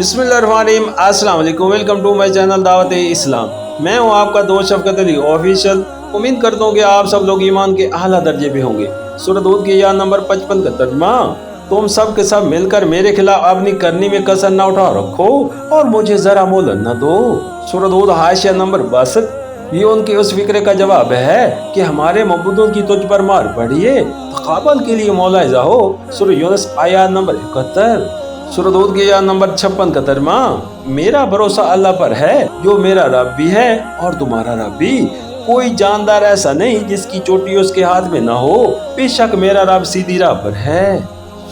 बिस्मिल्लाहिर्रहमानिर्रहीम। अस्सलाम वालेकुम। वेलकम टू माय चैनल दावत इस्लाम। मैं हूं आपका दोस्त शफकत अली ऑफिशियल। उम्मीद करता हूं कि आप सब लोग ईमान के आला दर्जे पे होंगे। सूरह हूद की आयत नंबर 55 का तर्जुमा, तुम सब के सब मिलकर मेरे खिलाफ अपनी करनी में कसर न उठा रखो और मुझे जरा मोहलत न दो। सूरह हूद हाशिया नंबर 62। ये उनकी उस फिक्र का जवाब है कि हमारे मबूदों की तुझ पर मार पड़ी है, तकाबल के लिए मौलाइजा हो। सूरह यूनुस आयत नंबर 71। सूरह हूद की आयत नंबर 56 का तर्जुमा, मेरा भरोसा अल्लाह पर है जो मेरा रब भी है और तुम्हारा रब भी। कोई जानदार ऐसा नहीं जिसकी चोटी उसके हाथ में ना हो। बेशक मेरा रब सीधी राह पर है।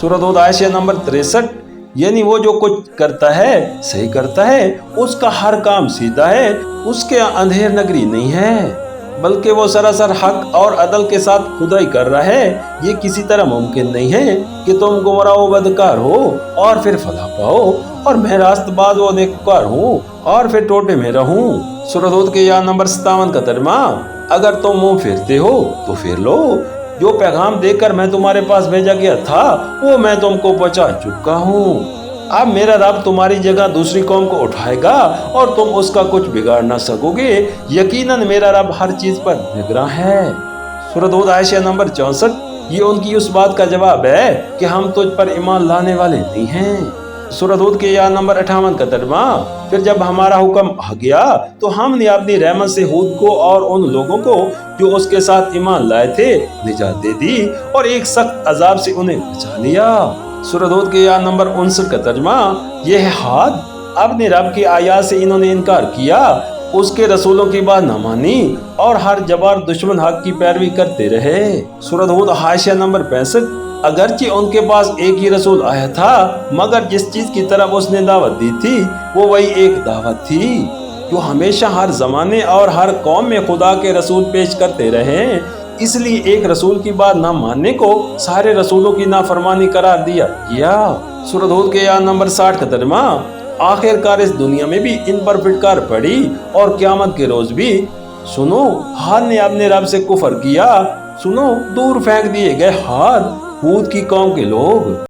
सूरह हूद आयत नंबर 63। यानी वो जो कुछ करता है सही करता है, उसका हर काम सीधा है, उसके अंधेर नगरी नहीं है, बल्कि वो सरासर हक और अदल के साथ खुदाई कर रहा है। ये किसी तरह मुमकिन नहीं है कि तुम गुमराह बदकार हो और फिर फलाह पाओ, और मैं रास्तबाज व नेककार हूँ और फिर टोटे में रहूं। सूरह हूद के आयत नंबर 57 का तर्जुमा, अगर तुम मुंह फेरते हो तो फेर लो। जो पैगाम देकर मैं तुम्हारे पास भेजा गया था वो मैं तुमको पहुंचा चुका हूँ। अब मेरा रब तुम्हारी जगह दूसरी कौम को उठाएगा और तुम उसका कुछ बिगाड़ ना सकोगे। यकीनन मेरा रब हर चीज पर निगरान है। सूरह हूद आयत नंबर 64। ये उनकी उस बात का जवाब है कि हम तुझ पर ईमान लाने वाले नहीं हैं। सूरह हूद के आयत नंबर 58 का तर्जुमा, फिर जब हमारा हुक्म आ गया तो हमने अपनी रहमत से हूद को और उन लोगों को जो उसके साथ ईमान लाए थे निजात दे दी और एक सख्त अजाब से उन्हें बचा लिया। सूरह हूद के आयत नंबर 59 का तर्जुमा, यह है हाद, अपने रब की आयत से इन्होंने इनकार किया, उसके रसूलों की बात न मानी और हर जबार दुश्मन हक की पैरवी करते रहे। सूरह हूद हाशिया नंबर 65। अगरचे उनके पास एक ही रसूल आया था, मगर जिस चीज की तरफ उसने दावत दी थी वो वही एक दावत थी जो हमेशा हर जमाने और हर कौम में खुदा के रसूल पेश करते रहे। इसलिए एक रसूल की बात ना मानने को सारे रसूलों की नाफरमानी करार दिया गया। सूरह हूद के आयत नंबर 60 का तर्जुमा, आखिरकार इस दुनिया में भी इन पर फिटकार पड़ी और क़यामत के रोज भी। सुनो, हाद ने अपने रब से कुफर किया, सुनो दूर फेंक दिए गए हाद, हूद की कौम के लोग।